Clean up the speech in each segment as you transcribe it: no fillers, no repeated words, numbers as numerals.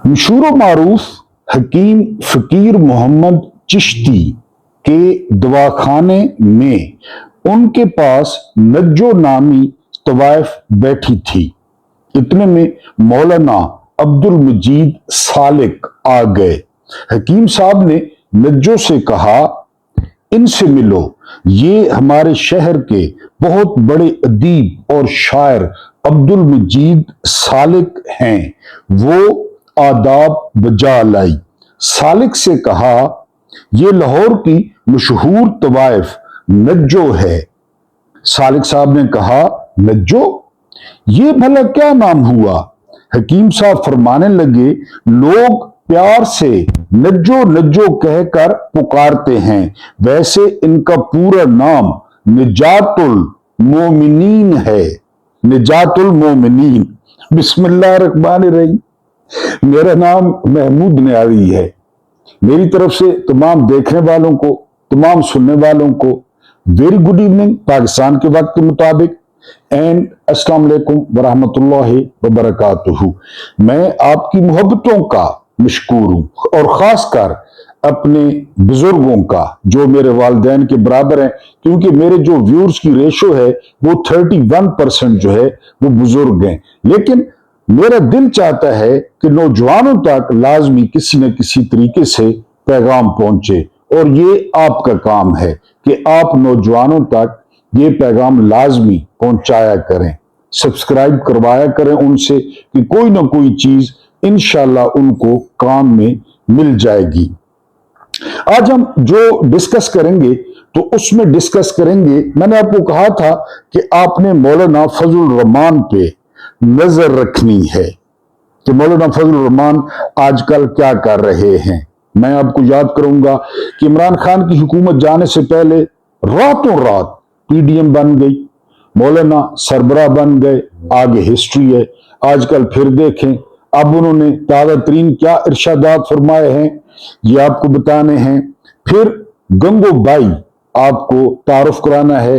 मशहूर मारूफ हकीम फकीर मोहम्मद चिश्ती के दवाखाने में उनके पास नज्जो नामी तवाइफ बैठी थी। इतने में मौलाना अब्दुल मजीद सालिक आ गए। हकीम साहब ने नज्जो से कहा, इनसे मिलो, ये हमारे शहर के बहुत बड़े अदीब और शायर अब्दुल मजीद सालिक हैं। वो आदाब बजा लाई। सालिक से कहा, ये लाहौर की मशहूर तवाइफ नज्जो है। सालिक साहब ने कहा, नज्जो, ये भला क्या नाम हुआ? हकीम साहब फरमाने लगे, लोग प्यार से नज्जो नज्जो कहकर पुकारते हैं, वैसे इनका पूरा नाम निजातुल मोमिनीन है। निजातुल मोमिनीन। बिस्मिल्लाहिर्रहमानिर्रहीम। मेरा नाम महमूद नियाज़ी है। मेरी तरफ से तमाम देखने वालों को, तमाम सुनने वालों को वेरी गुड इवनिंग पाकिस्तान के वक्त के मुताबिक, एंड अस्सलाम वालेकुम वरहमतुल्लाहि वबरकातुहू। मैं आपकी मोहब्बतों का मशकूर हूं और खासकर अपने बुजुर्गों का जो मेरे वालिदैन के बराबर हैं, क्योंकि मेरे जो व्यूअर्स की रेशो है वो 31% जो है वो बुजुर्ग हैं। लेकिन मेरा दिल चाहता है कि नौजवानों तक लाजमी किसी न किसी तरीके से पैगाम पहुंचे, और ये आपका काम है कि आप नौजवानों तक ये पैगाम लाजमी पहुंचाया करें, सब्सक्राइब करवाया करें उनसे कि कोई ना कोई चीज इंशाल्लाह उनको काम में मिल जाएगी। आज हम जो डिस्कस करेंगे तो उसमें डिस्कस करेंगे, मैंने आपको कहा था कि आपने मौलाना फजलुर रहमान पे नजर रखनी है कि मौलाना फजलुर रहमान आजकल क्या कर रहे हैं। मैं आपको याद करूंगा कि इमरान खान की हुकूमत जाने से पहले रातों रात पीडीएम बन गई, मौलाना सरबराह बन गए, आगे हिस्ट्री है। आजकल फिर देखें, अब उन्होंने ताज़ा तरीन क्या इरशादात फरमाए हैं ये आपको बताने हैं। फिर गंगोबाई आपको तारुफ कराना है।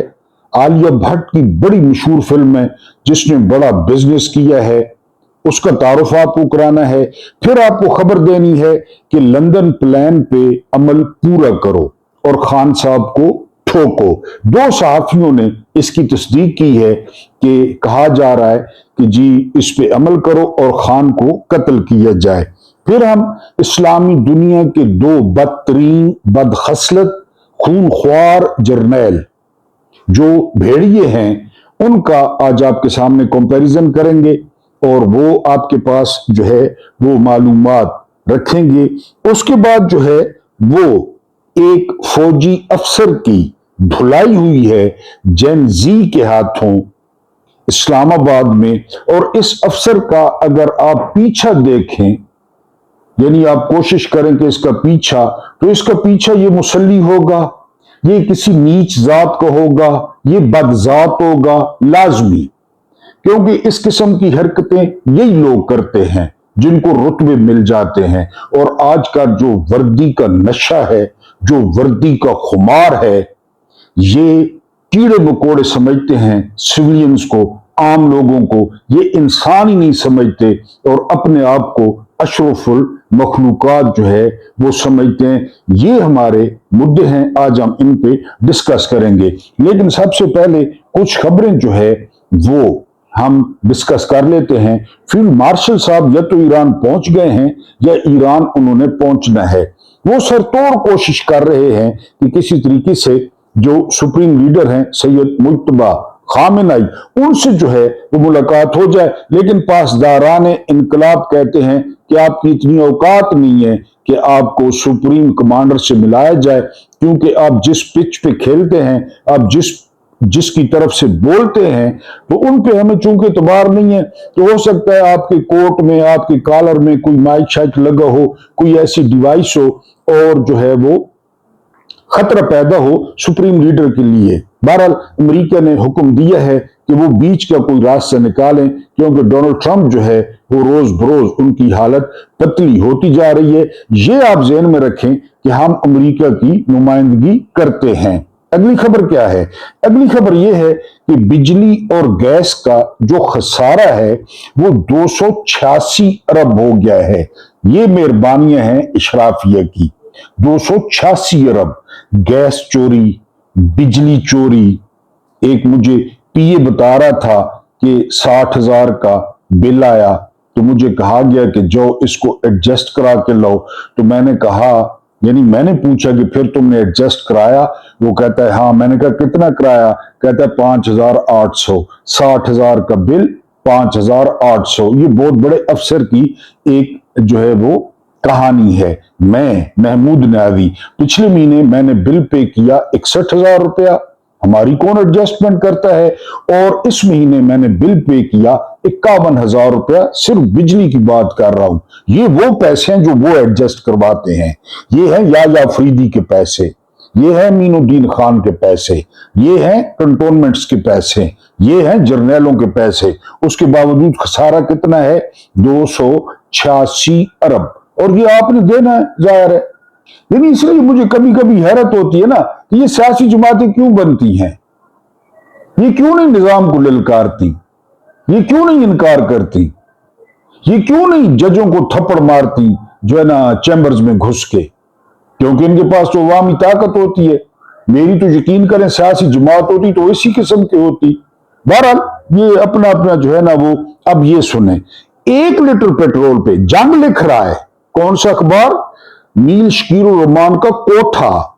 आलिया भट्ट की बड़ी मशहूर फिल्म है जिसने बड़ा बिजनेस किया है, उसका तारुफ आपको कराना है। फिर आपको खबर देनी है कि लंदन प्लान पे अमल पूरा करो और खान साहब को ठोको। दो सहाफियों ने इसकी तस्दीक की है कि कहा जा रहा है कि जी इस पे अमल करो और खान को कत्ल किया जाए। फिर हम इस्लामी दुनिया के दो बदतरीन, बदखसलत, खूनख्वार जर्नैल जो भेड़िए हैं उनका आज आपके सामने कंपैरिजन करेंगे और वो आपके पास जो है वो मालूमात रखेंगे। उसके बाद जो है वो एक फौजी अफसर की धुलाई हुई है जेन जी के हाथों इस्लामाबाद में, और इस अफसर का अगर आप पीछा देखें, यानी आप कोशिश करें कि इसका पीछा, तो इसका पीछा ये मुसल्ली होगा, ये किसी नीच जात का होगा, ये बदजात होगा लाजमी, क्योंकि इस किस्म की हरकतें यही लोग करते हैं जिनको रुतबे मिल जाते हैं। और आज का जो वर्दी का नशा है, जो वर्दी का खुमार है, ये कीड़े मकोड़े समझते हैं सिविलियंस को, आम लोगों को, ये इंसान ही नहीं समझते और अपने आप को अशरफुल मखलूकात जो है वो समझते हैं। ये हमारे मुद्दे हैं, आज हम इन पे डिस्कस करेंगे। लेकिन सबसे पहले कुछ खबरें जो है वो हम डिस्कस कर लेते हैं। फील्ड मार्शल साहब या तो ईरान पहुंच गए हैं या ईरान उन्होंने पहुंचना है। वो सरतोड़ कोशिश कर रहे हैं कि किसी तरीके से जो सुप्रीम लीडर हैं सैयद मुज्तबा खामेनेई, उनसे जो है वो मुलाकात हो जाए। लेकिन पासदारान इनकलाब कहते हैं कि आपकी इतनी औकात नहीं है कि आपको सुप्रीम कमांडर से मिलाया जाए, क्योंकि आप जिस पिच पे खेलते हैं, आप जिसकी तरफ से बोलते हैं, तो उन पे हमें चूंकि एतबार नहीं है। तो हो सकता है आपके कोट में, आपके कॉलर में कोई माइक शाइक लगा हो, कोई ऐसी डिवाइस हो और जो है वो खतरा पैदा हो सुप्रीम लीडर के लिए। बहरहाल अमेरिका ने हुक्म दिया है कि वो बीच का कोई रास्ता निकालें, क्योंकि डोनाल्ड ट्रंप जो है वो रोज बरोज उनकी हालत पतली होती जा रही है। ये आप ज़हन में रखें कि हम अमेरिका की नुमाइंदगी करते हैं। अगली खबर क्या है? अगली खबर यह है कि बिजली और गैस का जो खसारा है वो 286 अरब हो गया है। ये मेहरबानियां हैं इशराफिया की। 286 अरब। गैस चोरी, बिजली चोरी। एक मुझे पीए बता रहा था कि 60,000 का बिल आया, तो मुझे कहा गया कि जो इसको एडजस्ट करा के लो। तो मैंने कहा, यानी मैंने पूछा कि फिर तुमने एडजस्ट कराया? वो कहता है हाँ। मैंने कहा कितना कराया? कहता है 5,800। 60,000 का बिल, 5,800। ये बहुत बड़े अफसर की एक जो है वो कहानी है। मैं महमूद नावी, पिछले महीने मैंने बिल पे किया 61,000 रुपया। हमारी कौन एडजस्टमेंट करता है? और इस महीने मैंने बिल पे किया 51,000 रुपया। सिर्फ बिजली की बात कर रहा हूं। ये वो पैसे हैं जो वो एडजस्ट करवाते हैं। ये है या अफरीदी के पैसे, ये है मीनुद्दीन खान के पैसे, ये है कंटोनमेंट्स के पैसे, ये है जर्नैलों के पैसे। उसके बावजूद खसारा कितना है? 286 अरब। और ये आपने देना है, जाहिर है। लेकिन इसलिए मुझे कभी कभी हैरत होती है ना कि ये सियासी जमातें क्यों बनती हैं? ये क्यों नहीं निजाम को ललकारती? ये क्यों नहीं इनकार करती? ये क्यों नहीं जजों को थप्पड़ मारती जो है ना चैम्बर्स में घुस के? क्योंकि इनके पास तो अवामी ताकत होती है। मेरी तो यकीन करें सियासी जमात होती तो इसी किस्म की होती। बहरहाल ये अपना अपना जो है ना वो। अब ये सुने, 1 लीटर पेट्रोल पे जंग लिख रहा है। कौन सा अखबार? मीर शकीर रहमान का कोठा।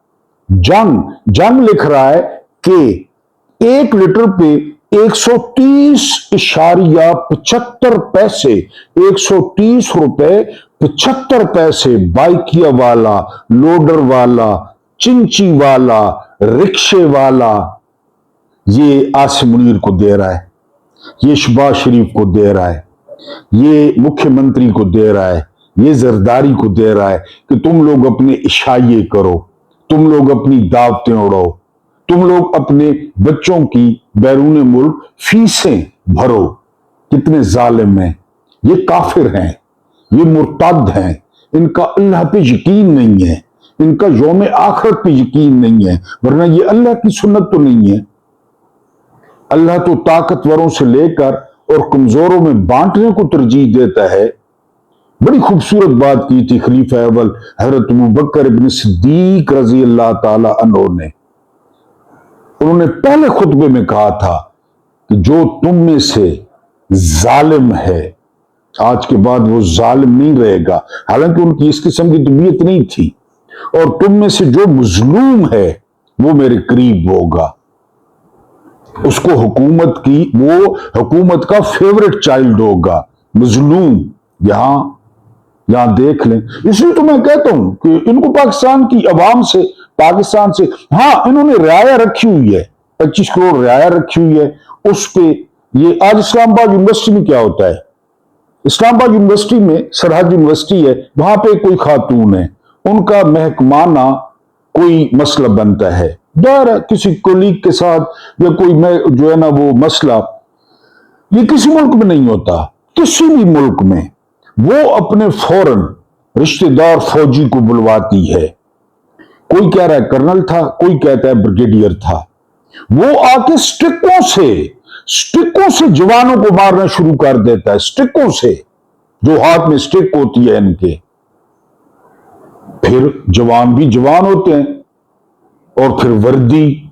जंग लिख रहा है कि 1 लीटर पे 130.75 पैसे, 130 रुपए 75 पैसे बाइकिया वाला, लोडर वाला, चिंची वाला, रिक्शे वाला ये आसिम मुनीर को दे रहा है, ये शहबाज शरीफ को दे रहा है, ये मुख्यमंत्री को दे रहा है, ये जरदारी को दे रहा है कि तुम लोग अपने इशाइये करो, तुम लोग अपनी दावतें उड़ाओ, तुम लोग अपने बच्चों की बैरून मुल्क फीसें भरो। कितने जालिम हैं ये, काफिर हैं, ये मुर्तद हैं। इनका अल्लाह पे यकीन नहीं है, इनका यौम आखिरत पे यकीन नहीं है। वरना ये अल्लाह की सुन्नत तो नहीं है। अल्लाह तो ताकतवरों से लेकर और कमजोरों में बांटने को तरजीह देता है। बड़ी खूबसूरत बात की थी खलीफा अव्वल हजरत अबू बकर इब्न सिद्दीक रजी अल्लाह ताला अन्हु ने। उन्होंने पहले खुतबे में कहा था कि जो तुम में से जालिम है, आज के बाद वो जालिम नहीं रहेगा। हालांकि उनकी इस किस्म की तबीयत नहीं थी। और तुम में से जो मजलूम है वो मेरे करीब होगा। उसको हुकूमत की, वो हुकूमत का फेवरेट चाइल्ड होगा। मजलूम यहां देख लें। इसलिए तो मैं कहता हूं कि इनको पाकिस्तान की अवाम से, पाकिस्तान से, हाँ इन्होंने रियाया रखी हुई है, 25 करोड़ रियाया रखी हुई है उस पे। ये आज इस्लामाबाद यूनिवर्सिटी में क्या होता है? इस्लामाबाद यूनिवर्सिटी में, सरहद यूनिवर्सिटी है, वहां पे कोई खातून है, उनका महकमाना कोई मसला बनता है, डर किसी कोलीग के साथ या कोई जो है ना वो मसला, ये किसी मुल्क में नहीं होता। किसी भी मुल्क में वो अपने फौरन रिश्तेदार फौजी को बुलवाती है। कोई कह रहा है कर्नल था, कोई कहता है ब्रिगेडियर था। वो आके स्टिकों से जवानों को मारना शुरू कर देता है, स्टिकों से, जो हाथ में स्टिक होती है इनके। फिर जवान भी जवान होते हैं और फिर वर्दी,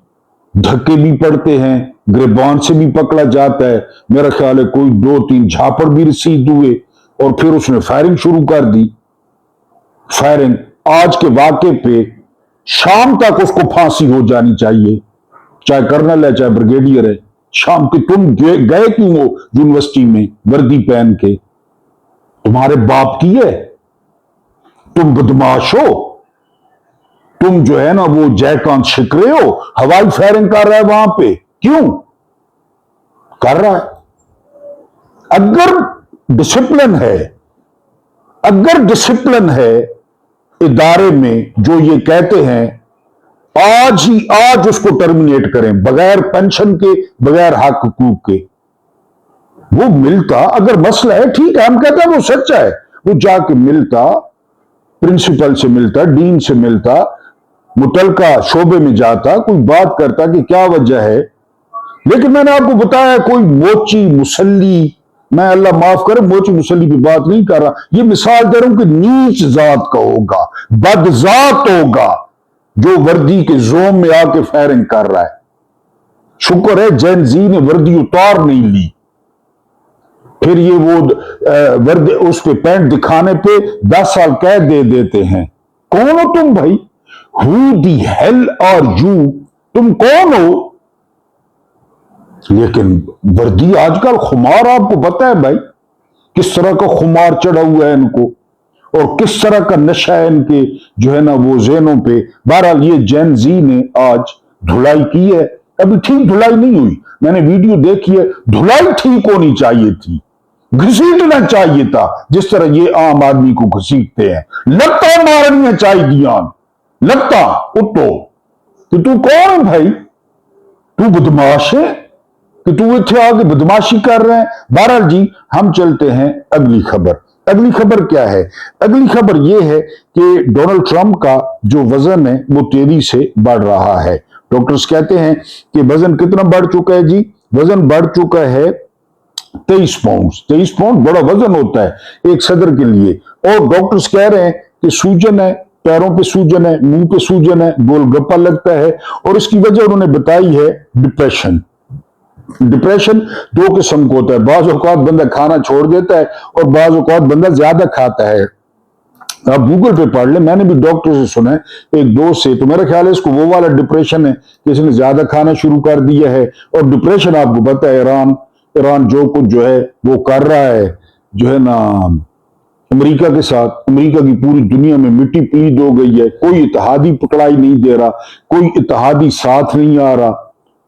धक्के भी पड़ते हैं, गिरबान से भी पकड़ा जाता है। मेरा ख्याल है कोई 2-3 झापड़ भी रसीद हुए और फिर उसने फायरिंग शुरू कर दी। फायरिंग आज के वाकये पे शाम तक उसको फांसी हो जानी चाहिए, चाहे कर्नल है चाहे ब्रिगेडियर है। शाम के तुम गए क्यों हो यूनिवर्सिटी में वर्दी पहन के? तुम्हारे बाप की है? तुम बदमाश हो? तुम जो है ना वो जयकांत शिकरे हो? हवाई फायरिंग कर रहा है वहां पे, क्यों कर रहा है? अगर डिसिप्लिन है इदारे में, जो ये कहते हैं आज उसको टर्मिनेट करें, बगैर पेंशन के, बगैर हक हकूक के। वो मिलता, अगर मसला है ठीक है, हम कहते हैं वो सच्चा है, वो जाके मिलता, प्रिंसिपल से मिलता, डीन से मिलता, मुतलका शोबे में जाता, कोई बात करता कि क्या वजह है। लेकिन मैंने आपको बताया कोई मोची मुसल्ली, मैं अल्लाह माफ करे मोची मुसल्ली की बात नहीं कर रहा, ये मिसाल दे रहा हूं कि नीच जात का होगा, बदजात होगा जो वर्दी के जोम में आके फायरिंग कर रहा है। शुक्र है जैन जी ने वर्दी उतार नहीं ली, फिर ये वो वर्दी उस पे पैंट दिखाने पे 10 साल कैद दे देते हैं। कौन हो तुम भाई? Who the hell are you? तुम कौन हो? लेकिन वर्दी आजकल खुमार, आपको पता है भाई किस तरह का खुमार चढ़ा हुआ है इनको, और किस तरह का नशा है इनके जो है ना वो ज़हनों पे। बहरहाल ये जैन जी ने आज धुलाई की है, अभी ठीक धुलाई नहीं हुई, मैंने वीडियो देखी है, धुलाई ठीक होनी चाहिए थी, घसीटना चाहिए था जिस तरह ये आम आदमी को घसीटते हैं। लगता मारनी चाहिए, लगता उठो कि तू कौन है भाई? तू बदमाश है कि तू इतने आगे बदमाशी कर रहे हैं। बहरहाल जी हम चलते हैं अगली खबर। अगली खबर क्या है? अगली खबर यह है कि डोनाल्ड ट्रंप का जो वजन है वो तेजी से बढ़ रहा है। डॉक्टर्स कहते हैं कि वजन कितना बढ़ चुका है जी? वजन बढ़ चुका है 23 पाउंड। 23 पाउंड बड़ा वजन होता है एक सदर के लिए। और डॉक्टर्स कह रहे हैं कि सूजन है, पैरों पे सूजन है, मुंह पे सूजन है, गोलगप्पा लगता है, और इसकी वजह उन्होंने बताई है डिप्रेशन। डिप्रेशन दो किस्म का होता है, बाज औकात बंदा खाना छोड़ देता है और बाज औकात बंदा ज्यादा खाता है। आप गूगल पे पढ़ ले, मैंने भी डॉक्टर से सुना है, एक दोस्त से, तो मेरा ख्याल है इसको वो वाला डिप्रेशन है कि इसने ज्यादा खाना शुरू कर दिया है। और डिप्रेशन आपको पता है ईरान जो कुछ जो है वो कर रहा है जो है ना अमेरिका के साथ, अमेरिका की पूरी दुनिया में मिट्टी पलीद हो गई है, कोई इत्तेहादी पकड़ाई नहीं दे रहा, कोई इत्तेहादी साथ नहीं आ रहा।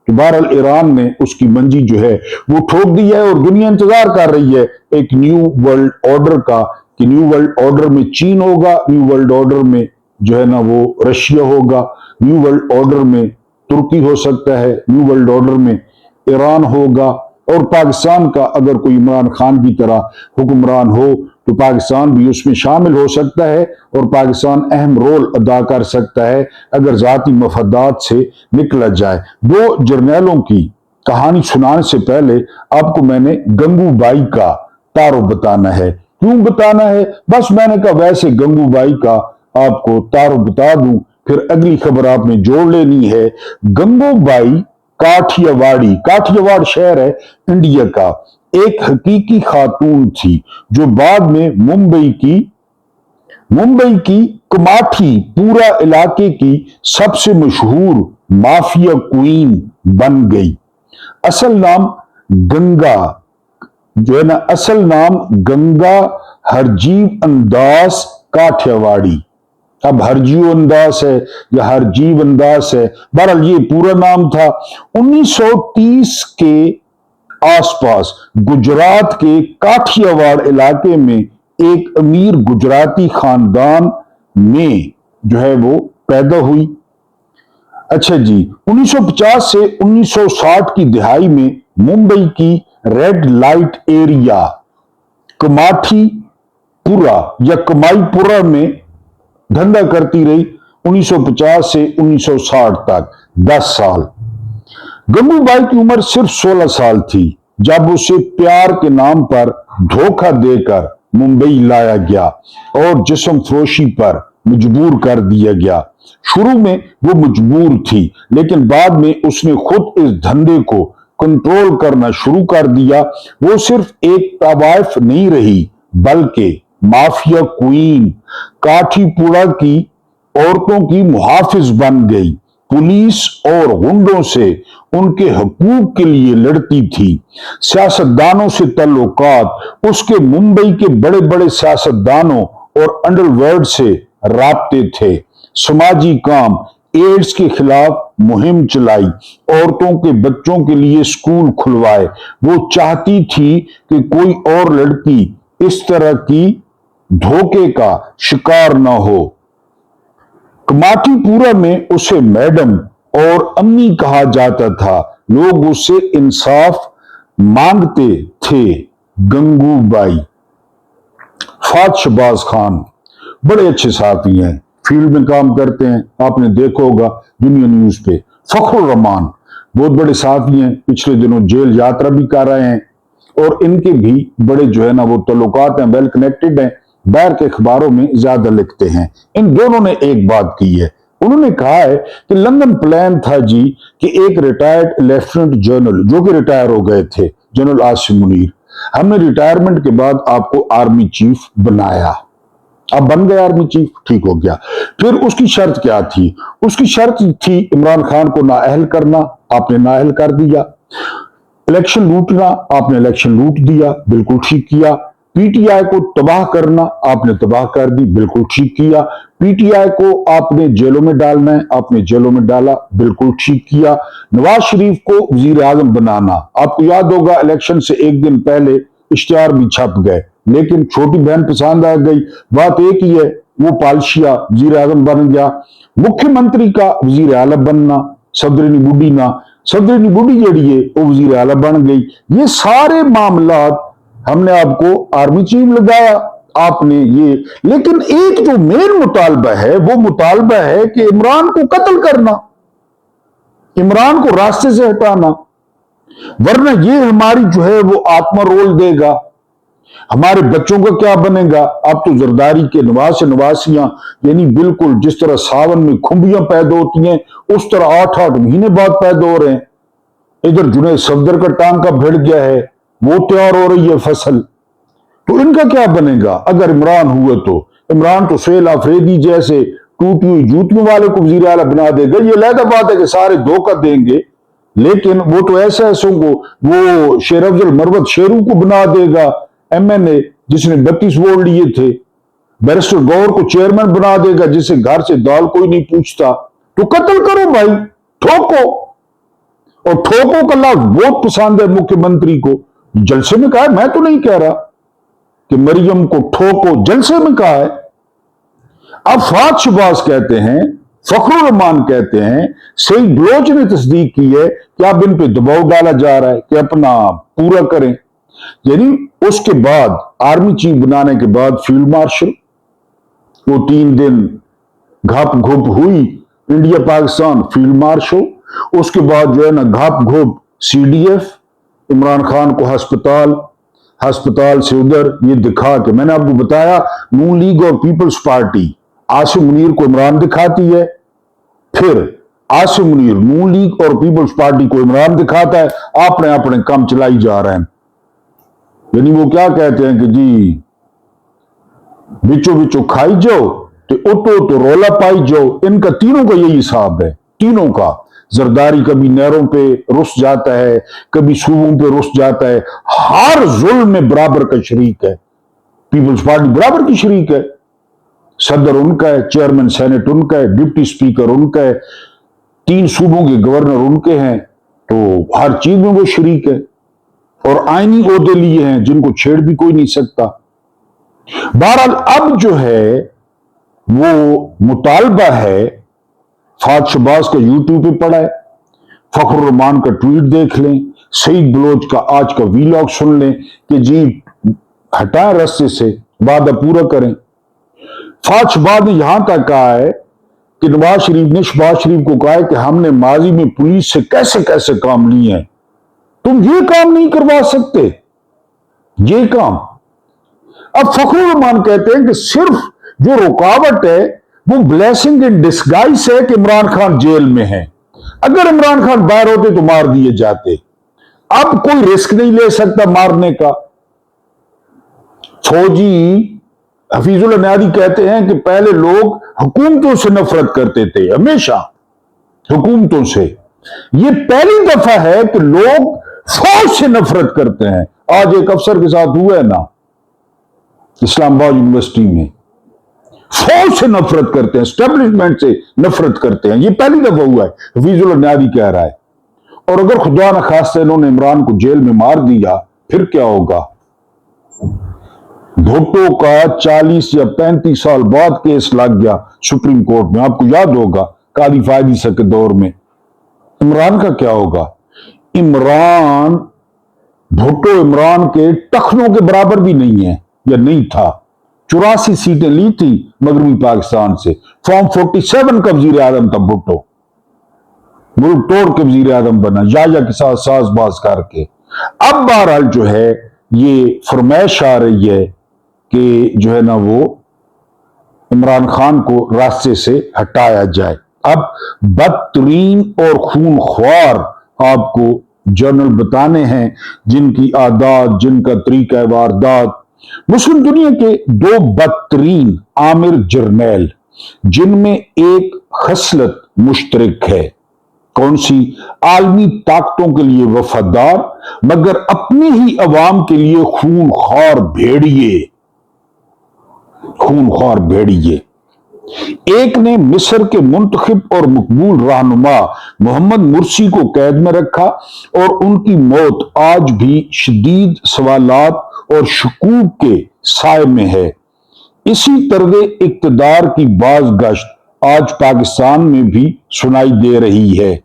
तो बहरहाल ईरान ने उसकी मंजी जो है वो ठोक दी है और दुनिया इंतजार कर रही है एक न्यू वर्ल्ड ऑर्डर का, कि न्यू वर्ल्ड ऑर्डर में चीन होगा, न्यू वर्ल्ड ऑर्डर में जो है ना वो रशिया होगा, न्यू वर्ल्ड ऑर्डर में तुर्की हो सकता है, न्यू वर्ल्ड ऑर्डर में ईरान होगा, और पाकिस्तान का अगर कोई इमरान खान की तरह हुक्मरान हो तो पाकिस्तान भी उसमें शामिल हो सकता है, और पाकिस्तान अहम रोल अदा कर सकता है अगर जाती मफादात से निकला जाए। दो जर्नैलों की कहानी सुनाने से पहले आपको मैंने गंगूबाई का तारुफ बताना है। क्यों बताना है? बस मैंने कहा वैसे गंगूबाई का आपको तारुफ बता दूं, फिर अगली खबर आपने जोड़ लेनी है। गंगूबाई काठियावाड़ी, काठियावाड़ शहर है इंडिया का, एक हकीकी खातून थी जो बाद में मुंबई की कमाठी पूरा इलाके की सबसे मशहूर माफिया क्वीन बन गई। असल नाम गंगा जो है ना, असल नाम गंगा हरजीव अंदास काठियावाड़ी। अब हरजीव अंदास है या हरजीव अंदास है, बहरहाल ये पूरा नाम था। 1930 के आसपास गुजरात के काठियावाड़ इलाके में एक अमीर गुजराती खानदान में जो है वो पैदा हुई। अच्छा जी, 1950 से 1960 की दिहाई में मुंबई की रेड लाइट एरिया कमाठी पुरा या कमाईपुरा में धंधा करती रही 1950 से 1960 तक, 10 साल। गंगूबाई की उम्र सिर्फ 16 साल थी जब उसे प्यार के नाम पर धोखा देकर मुंबई लाया गया और जिस्म फरोशी पर मजबूर कर दिया गया। शुरू में वो मजबूर थी, लेकिन बाद में उसने खुद इस धंधे को कंट्रोल करना शुरू कर दिया। वो सिर्फ एक तवाइफ नहीं रही बल्कि माफिया क्वीन, काठीपुरा की औरतों की मुहाफिज बन गई। पुलिस और गुंडों से उनके हकूक के लिए लड़ती थी। सियासतदानों से ताल्लुकात, उसके मुंबई के बड़े बड़े सियासतदानों और अंडरवर्ल्ड से राब्ते थे। समाजी काम, एड्स के खिलाफ मुहिम चलाई, औरतों के बच्चों के लिए स्कूल खुलवाए। वो चाहती थी कि कोई और लड़की इस तरह की धोखे का शिकार न हो। कमाटीपुरा में उसे मैडम और अम्मी कहा जाता था। लोग उससे इंसाफ मांगते थे। गंगूबाई, फात शहबाज खान बड़े अच्छे साथी हैं, फील्ड में काम करते हैं, आपने देखा होगा दुनिया न्यूज पे। फखरुर रहमान बहुत बड़े साथी हैं, पिछले दिनों जेल यात्रा भी कर रहे हैं, और इनके भी बड़े जो है ना वो ताल्लुकात हैं, वेल कनेक्टेड हैं, बाहर के अखबारों में ज्यादा लिखते हैं। इन दोनों ने एक बात की है, उन्होंने कहा है कि लंदन प्लान था जी कि एक रिटायर्ड लेफ्टिनेंट जनरल जो कि रिटायर हो गए थे, जनरल आसिम मुनीर, हमने रिटायरमेंट के बाद आपको आर्मी चीफ बनाया, अब बन गए आर्मी चीफ, ठीक हो गया। फिर उसकी शर्त क्या थी? उसकी शर्त थी इमरान खान को नाअहल करना, आपने नाअहल कर दिया। इलेक्शन लूटना, आपने इलेक्शन लूट दिया, बिल्कुल ठीक किया। पीटीआई को तबाह करना, आपने तबाह कर दी, बिल्कुल ठीक किया। पीटीआई को आपने जेलों में डालना है, आपने जेलों में डाला, बिल्कुल ठीक किया। नवाज शरीफ को वजीर आजम बनाना, आपको याद होगा इलेक्शन से एक दिन पहले इश्तिहार भी छप गए, लेकिन छोटी बहन पसंद आ गई, बात एक ही है, वो पालशिया वजीर आजम बन गया। मुख्यमंत्री का वजीर आला बनना, सदरनी बुढ़ी ना, सदरनी बुढ़ी जड़ी है वो वजीर आला बन गई। ये सारे मामलात हमने आपको आर्मी चीफ लगाया, आपने ये, लेकिन एक जो मेन मुतालबा है वो मुतालबा है कि इमरान को कत्ल करना, इमरान को रास्ते से हटाना, वरना ये हमारी जो है वो आत्मा रोल देगा, हमारे बच्चों का क्या बनेगा। अब तो जरदारी के नवासे नवासियां, यानी बिल्कुल जिस तरह सावन में खुंबियां पैदा होती हैं उस तरह 8-8 महीने बाद पैदा हो रहे हैं। इधर जुनैद सफदर का टांका भिड़ गया है, वो तैयार हो रही है फसल, तो इनका क्या बनेगा अगर इमरान हुए तो। इमरान तो सुहेल आफरीदी जैसे टूटी हुई जूतियों वाले को वजीर आला बना देगा, ये लहदा बात है कि सारे धोखा देंगे, लेकिन वो तो ऐसों को, वो शेर अफजल मरवत शेरू को बना देगा एमएनए जिसने 32 वोट लिए थे, बैरिस्टर गौर को चेयरमैन बना देगा जिसे घर से दाल कोई नहीं पूछता। तो कत्ल करो भाई, ठोको, और ठोको का लफ्ज बहुत पसंद है मुख्यमंत्री को, जलसे में कहा है, मैं तो नहीं कह रहा कि मरियम को ठोको, जलसे में कहा है। अब फात शबाज कहते हैं, फखरुर रहमान कहते हैं, सईद बलोच ने तस्दीक की है कि अब इन पे दबाव डाला जा रहा है कि अपना पूरा करें। यानी उसके बाद आर्मी चीफ बनाने के बाद फील्ड मार्शल, वो 3 दिन घप घुप हुई इंडिया पाकिस्तान फील्ड मार्शल, उसके बाद जो है ना घप घुप सीडीएफ, इमरान खान को अस्पताल से उधर, ये दिखा के मैंने आपको बताया नून लीग और पीपल्स पार्टी आसिम मुनीर को इमरान दिखाती है, फिर आसिम मुनीर नून लीग और पीपल्स पार्टी को इमरान दिखाता है, आपने अपने काम चलाई जा रहे हैं। यानी वो क्या कहते हैं कि जी बिचो बिचो खाई जाओ तो उतो तो रोला पाई जाओ, इनका तीनों का यही हिसाब है, तीनों का। जरदारी कभी नहरों पे रुस जाता है, कभी सूबों पे रुस जाता है, हर जुल्म में बराबर का शरीक है। पीपल्स पार्टी बराबर की शरीक है, सदर उनका है, चेयरमैन सेनेट उनका है, डिप्टी स्पीकर उनका है, 3 सूबों के गवर्नर उनके हैं, तो हर चीज में वो शरीक है, और आईनी ओहदे लिए हैं जिनको छेड़ भी कोई नहीं सकता। बहरहाल अब जो है वो मुतालबा है, फात शबाज का यूट्यूब पे पड़ा है, फखरुर रहमान का ट्वीट देख लें, सईद बलोच का आज का वीलॉग सुन लें कि जी हटाएं रास्ते से, वादा पूरा करें। फात शबाज ने यहां तक कहा है कि नवाज शरीफ ने शहबाज शरीफ को कहा है कि हमने माजी में पुलिस से कैसे कैसे काम लिए हैं, तुम ये काम नहीं करवा सकते, ये काम। अब फखरुर रहमान कहते हैं कि सिर्फ जो रुकावट है वो ब्लेसिंग इन डिस्गाइज है कि इमरान खान जेल में है, अगर इमरान खान बाहर होते तो मार दिए जाते, अब कोई रिस्क नहीं ले सकता मारने का। फौजी हफीजुल अनादी कहते हैं कि पहले लोग हुकूमतों से नफरत करते थे, हमेशा हुकूमतों से, ये पहली दफा है कि लोग फौज से नफरत करते हैं। आज एक अफसर के साथ हुआ है ना इस्लामाबाद यूनिवर्सिटी में, फौज से नफरत करते हैं, एस्टेब्लिशमेंट से नफरत करते हैं, ये पहली दफा हुआ है, हफीजुल अनादी कह रहा है। और अगर खुदा न खास्ता इन्होंने इमरान को जेल में मार दिया फिर क्या होगा। भुट्टो का 40 या 35 साल बाद केस लग गया सुप्रीम कोर्ट में, आपको याद होगा कादी फायदी से के दौर में। इमरान का क्या होगा? इमरान, भुट्टो इमरान के टखनों के बराबर भी नहीं है या नहीं था, 84 सीटें ली थी मगरबी पाकिस्तान से। फॉर्म 47 का वजीर आजम था भुट्टो, मुल्क तोड़ के वजीर आजम बना या के साथ साजबाज करके। अब बहरहाल जो है ये फरमाइश आ रही है कि जो है ना वो इमरान खान को रास्ते से हटाया जाए। अब बदतरीन और खूनख्वार आपको जर्नल बताने हैं जिनकी आदात, जिनका तरीका वारदात। मुस्लिम दुनिया के दो बदतरीन आमिर जर्नैल, जिनमें एक खसलत मुश्तरक है। कौन सी? आलमी ताकतों के लिए वफादार मगर अपनी ही अवाम के लिए खूनख्वार भेड़िए। खूनख्वार भेड़िए। एक ने मिस्र के मुंतखब और मकबूल रहनुमा मोहम्मद मुर्सी को कैद में रखा और उनकी मौत आज भी शदीद सवालात और शकूक के साए में है। इसी तरह इक्तदार की बाज़गश्त आज पाकिस्तान में भी सुनाई दे रही है,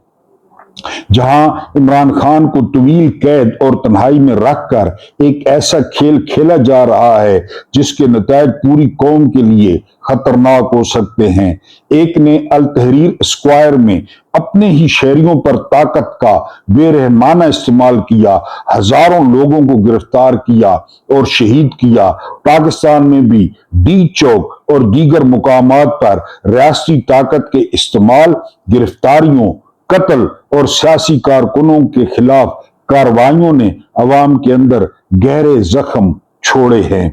जहां इमरान खान को तवील कैद और तन्हाई में रखकर एक ऐसा खेल खेला जा रहा है जिसके नतायज पूरी कौम के लिए खतरनाक हो सकते हैं। एक ने अल तहरीर स्क्वायर में अपने ही शहरियों पर ताकत का बेरहमाना इस्तेमाल किया, हजारों लोगों को गिरफ्तार किया और शहीद किया। पाकिस्तान में भी डी चौक और दीगर मुकामात पर रियासती ताकत के इस्तेमाल, गिरफ्तारियों, कत्ल और सियासी कारकुनों के खिलाफ कार्रवाइयों ने अवाम के अंदर गहरे जख्म छोड़े हैं।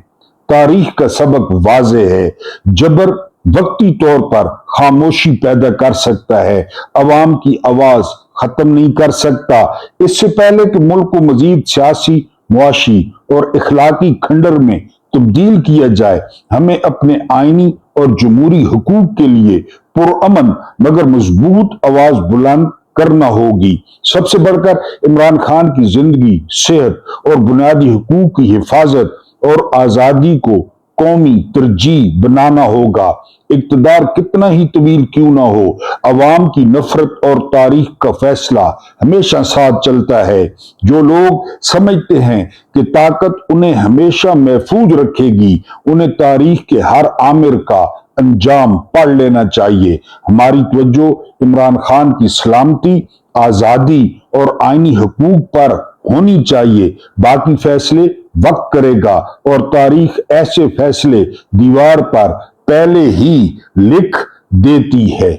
तारीख का सबक वाज़े है, जबर वक्ती तौर पर खामोशी पैदा कर सकता है, अवाम की आवाज खत्म नहीं कर सकता। इससे पहले कि मुल्क को मजीद सियासी, मुआशी और इखलाकी खंडर में तब्दील किया जाए, हमें अपने आईनी और जमहूरी हुकूक के लिए पुरअमन मगर मजबूत आवाज बुलंद करना होगी। सबसे बढ़कर इमरान खान की जिंदगी, सेहत और बुनियादी हुकूक की हिफाजत और आजादी को कौमी तरजीह बनाना होगा। इक्तदार कितना ही तवील क्यों ना हो, अवाम की नफरत और तारीख का फैसला हमेशा साथ चलता है। जो लोग समझते हैं कि ताकत उन्हें हमेशा महफूज रखेगी, उन्हें तारीख के हर आमिर का अंजाम पढ़ लेना चाहिए। हमारी तवज्जो इमरान खान की सलामती, आजादी और आईनी हुकूक पर होनी चाहिए। बाकी फैसले वक्त करेगा और तारीख ऐसे फैसले दीवार पर पहले ही लिख देती है।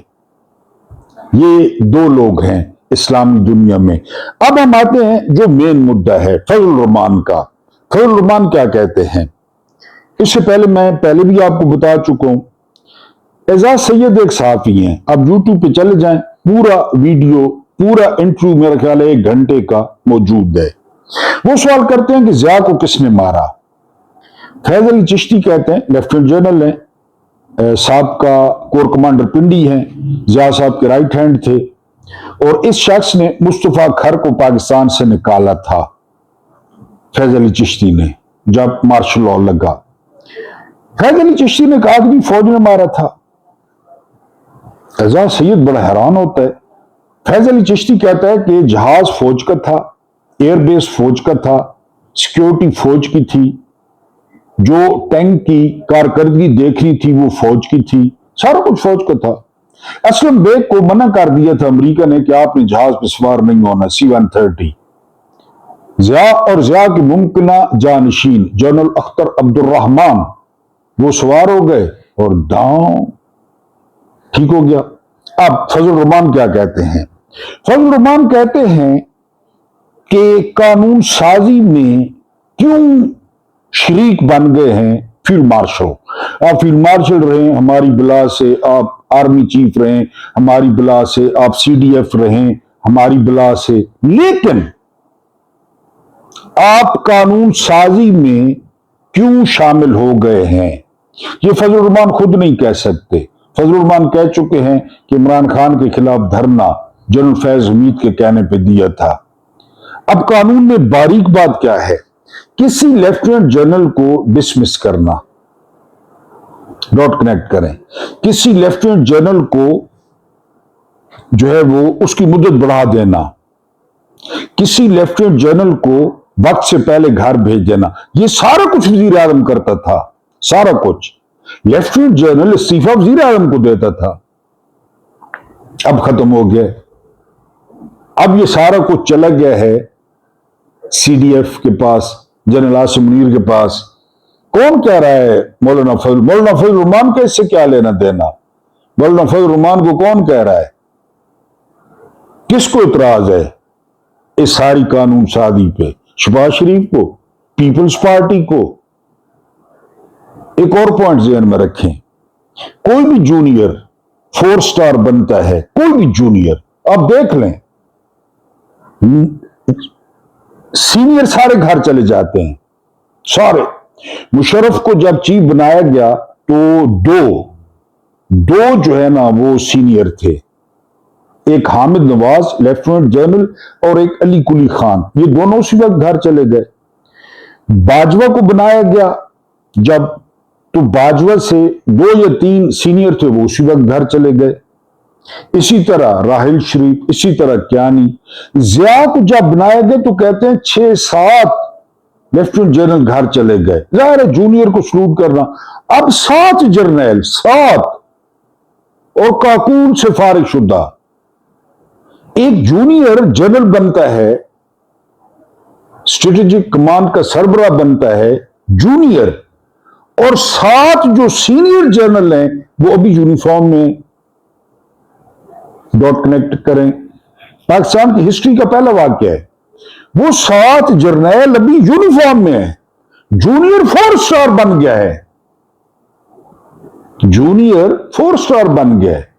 ये दो लोग हैं इस्लामी दुनिया में। अब हम आते हैं जो मेन मुद्दा है फजल रहमान का। फजल रहमान क्या कहते हैं? इससे पहले मैं पहले भी आपको बता चुका हूं। एजाज सैयद एक सहाफी हैं, आप यूट्यूब पे चले जाएं, पूरा वीडियो, पूरा इंटरव्यू मेरा ख्याल है 1 घंटे का मौजूद है। वो सवाल करते हैं कि ज़िया को किसने मारा। फैज अली चिश्ती कहते हैं, लेफ्टिनेंट जनरल हैं, साबका कोर कमांडर पिंडी हैं, ज़िया साहब के राइट हैंड थे, और इस शख्स ने मुस्तफा खर को पाकिस्तान से निकाला था, फैज अली चिश्ती ने, जब मार्शल लॉ लगा। फैज अली चिश्ती ने कहा कि फौज ने मारा था। एजाज सैयद बड़ा हैरान होता है। फैज अली चिश्ती कहता है कि जहाज फौज का था, एयरबेस फौज का था, सिक्योरिटी फौज की थी, जो टैंक की कारकर्दगी देखनी थी वो फौज की थी, सारा कुछ फौज का था। असलम बेग को मना कर दिया था अमेरिका ने कि आपने जहाज पर सवार नहीं होना, C-130। ज़िया और ज़िया के मुमकिना जानशीन जनरल अख्तर अब्दुर्रहमान वो सवार हो गए और दांव ठीक हो गया। अब फजल रहमान क्या कहते हैं? फजल रहमान कहते हैं कि कानून साजी में क्यों शरीक बन गए हैं फील्ड मार्शल। आप फील्ड मार्शल रहे, हमारी बिला से आप आर्मी चीफ रहे, हमारी बिला से आप CDF रहे, हमारी बिला से, लेकिन आप कानून साजी में क्यों शामिल हो गए हैं? ये फजल रहमान खुद नहीं कह सकते। फजल रहमान कह चुके हैं कि इमरान खान के खिलाफ धरना जनरल फैज हमीद के कहने पे दिया था। अब कानून में बारीक बात क्या है? किसी लेफ्टिनेंट जनरल को डिसमिस करना, डॉट कनेक्ट करें, किसी लेफ्टिनेंट जनरल को जो है वो उसकी मुद्दत बढ़ा देना, किसी लेफ्टिनेंट जनरल को वक्त से पहले घर भेज देना, ये सारा कुछ वजीर आजम करता था, सारा कुछ। लेफ्टिनेंट जनरल इस्तीफा वजीर आजम को देता था, अब खत्म हो गया। अब ये सारा कुछ चला गया है CDF के पास, जनरल आसिम मुनीर के पास। कौन कह रहा है मौलाना फजल रहमान का इससे क्या लेना देना? मौलाना फजल रहमान को कौन कह रहा है? किसको इतराज है इस सारी कानून साजी पे? शहबाज शरीफ को, पीपल्स पार्टी को? एक और पॉइंट ज़हन में रखें, कोई भी जूनियर 4 स्टार बनता है, कोई भी जूनियर, आप देख लें, सीनियर सारे घर चले जाते हैं, सारे। मुशर्रफ को जब चीफ बनाया गया तो दो जो है ना वो सीनियर थे, एक हामिद नवाज लेफ्टिनेंट जनरल और एक अली कुली खान, ये दोनों उसी वक्त घर चले गए। बाजवा को बनाया गया जब, तो बाजवा से 2 या 3 सीनियर थे, वो उसी वक्त घर चले गए। इसी तरह राहिल शरीफ, इसी तरह क्यानी। जिया को जब बनाया गया तो कहते हैं 6-7 लेफ्टिनेंट जनरल घर चले गए। जाहिर है जूनियर को सलूट करना। अब 7 जर्नैल, 7 और काकून से फारिग शुदा। एक जूनियर जनरल बनता है, स्ट्रेटेजिक कमांड का सरबराह बनता है जूनियर, और 7 जो सीनियर जनरल हैं वो अभी यूनिफॉर्म में। डॉट कनेक्ट करें, पाकिस्तान की हिस्ट्री का पहला वाक्य है, वो 7 जर्नैल अभी यूनिफॉर्म में है। जूनियर 4 स्टार बन गया है, जूनियर 4 स्टार बन गया है,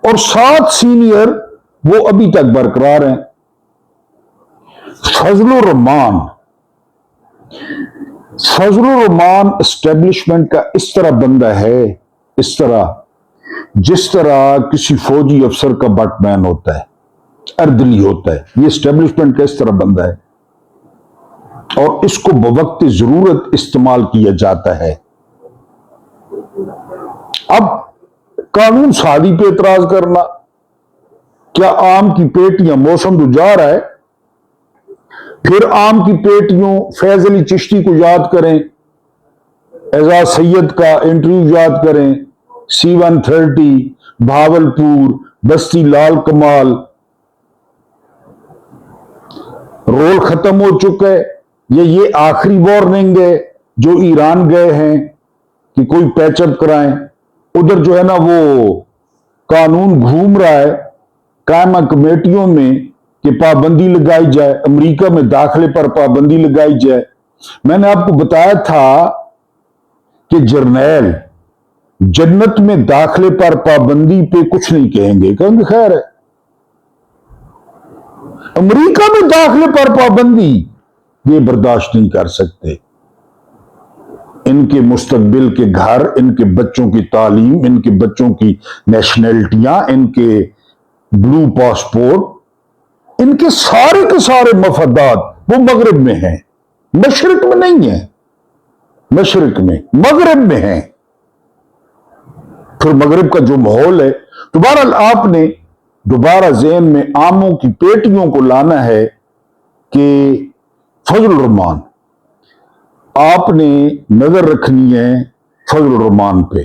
और 7 सीनियर वो अभी तक बरकरार हैं। फजलुर रहमान एस्टेब्लिशमेंट का इस तरह बंदा है, इस तरह जिस तरह किसी फौजी अफसर का बटमैन होता है, अर्दली होता है, ये एस्टेब्लिशमेंट का इस तरह बंदा है, और इसको बवक्त जरूरत इस्तेमाल किया जाता है। अब कानून साजी पे एतराज करना, क्या आम की पेटियां, मौसम तो जा रहा है, फिर आम की पेटियों, फैज अली चिश्ती को याद करें, एजाज सैयद का इंटरव्यू याद करें, C-130, भावलपुर, बस्ती लाल कमाल, रोल खत्म हो चुका है। ये आखिरी वार्निंग है जो ईरान गए हैं कि कोई पैचअप कराएं। उधर जो है ना वो कानून घूम रहा है कायमा कमेटियों में कि पाबंदी लगाई जाए, अमेरिका में दाखिले पर पाबंदी लगाई जाए। मैंने आपको बताया था कि जर्नैल जन्नत में दाखिले पर पाबंदी पे कुछ नहीं कहेंगे, कहेंगे खैर है। अमेरिका में दाखिले पर पाबंदी ये बर्दाश्त नहीं कर सकते। इनके मुस्तकबिल के घर, इनके बच्चों की तालीम, इनके बच्चों की नेशनैलिटियां, इनके ब्लू पासपोर्ट, इनके सारे के सारे मफादात वो मगरब में हैं, मशरिक में नहीं है। मशरिक में, मगरब में है। फिर मगरब का जो माहौल है, दोबारा आपने दोबारा ज़हन में आमों की पेटियों को लाना है कि फजल रहमान, आपने नजर रखनी है फजल रहमान पे।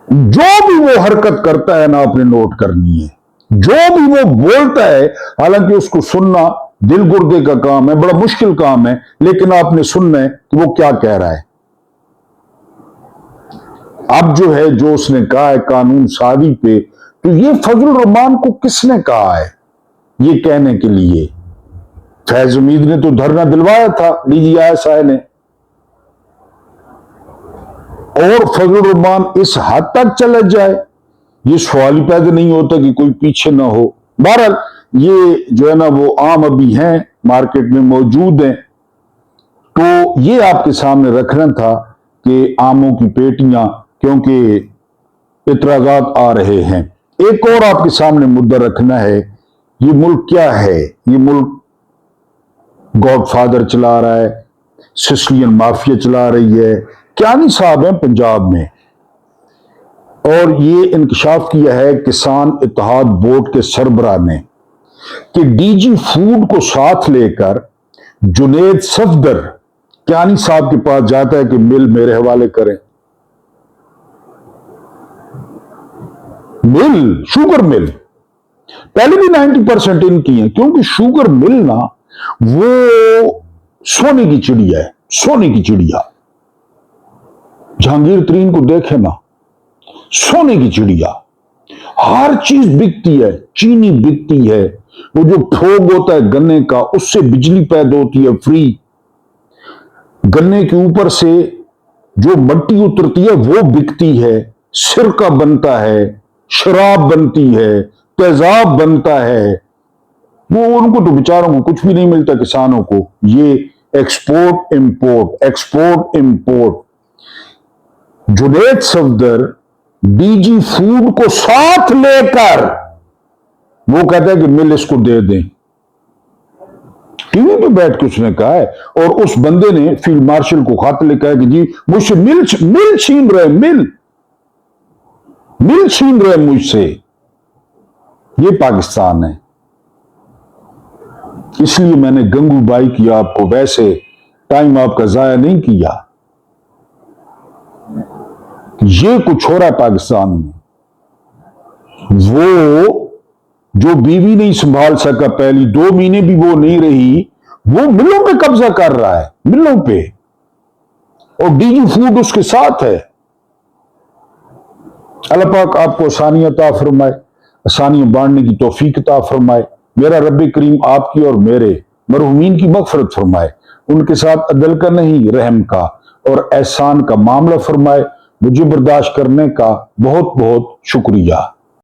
जो भी वो हरकत करता है ना, आपने नोट करनी है। जो भी वो बोलता है, हालांकि उसको सुनना दिल गुर्दे का काम है, बड़ा मुश्किल काम है, लेकिन आपने सुनना है कि वो क्या कह रहा है। अब जो है, जो उसने कहा है कानून साजी पे, तो ये फजल रहमान को किसने कहा है ये कहने के लिए? फैज उम्मीद ने तो धरना दिलवाया था DGI ने, और फजल रहमान इस हद तक चला जाए, ये सवाल ही पैदा नहीं होता कि कोई पीछे ना हो। बहरहाल ये जो है ना वो आम अभी हैं, मार्केट में मौजूद हैं, तो ये आपके सामने रखना था कि आमों की पेटियां, क्योंकि इतराजात आ रहे हैं। एक और आपके सामने मुद्दा रखना है, ये मुल्क क्या है? ये मुल्क गॉडफादर चला रहा है, सिसिलियन माफिया चला रही है, क्यानी साहब हैं पंजाब में, और ये इंकशाफ किया है किसान इत्तेहाद बोर्ड के सरबराह ने कि DG फूड को साथ लेकर जुनेद सफदर कियानी साहब के पास जाता है कि मिल मेरे हवाले करें, मिल, शुगर मिल पहले भी 90% इनकी है, क्योंकि शुगर मिल ना वो सोने की चिड़िया है, सोने की चिड़िया। जहांगीर तरीन को देखे ना, सोने की चिड़िया, हर चीज बिकती है, चीनी बिकती है, वो जो फोग होता है गन्ने का उससे बिजली पैदा होती है फ्री, गन्ने के ऊपर से जो मट्टी उतरती है वो बिकती है, सिरका बनता है, शराब बनती है, तेजाब बनता है। वो उनको तो बेचारों को कुछ भी नहीं मिलता, किसानों को। ये export import, export import. Junaid Safdar DG food को साथ लेकर वो कहता है कि मिल इसको दे दें, टीवी पे बैठ के उसने कहा है। और उस बंदे ने फील्ड मार्शल को खत लिखा है कि जी मुझसे मिल छीन रहे, मिल छीन रहे मुझसे। ये पाकिस्तान है। इसलिए मैंने गंगूबाई किया आपको, वैसे टाइम आपका जाया नहीं किया। ये कुछ हो रहा है पाकिस्तान में। वो जो बीवी नहीं संभाल सका, पहली 2 महीने भी वो नहीं रही, वो मिलों पे कब्जा कर रहा है, मिलों पे, और डीजी फूड उसके साथ है। अल्लाह पाक आपको आसानियां अता फरमाए, आसानियां बांटने की तौफीक अता फरमाए। मेरा रब्बे करीम आपकी और मेरे मरहूमीन की मगफरत फरमाए, उनके साथ अदल का नहीं रहम का और एहसान का मामला फरमाए। मुझे बर्दाश्त करने का बहुत बहुत शुक्रिया।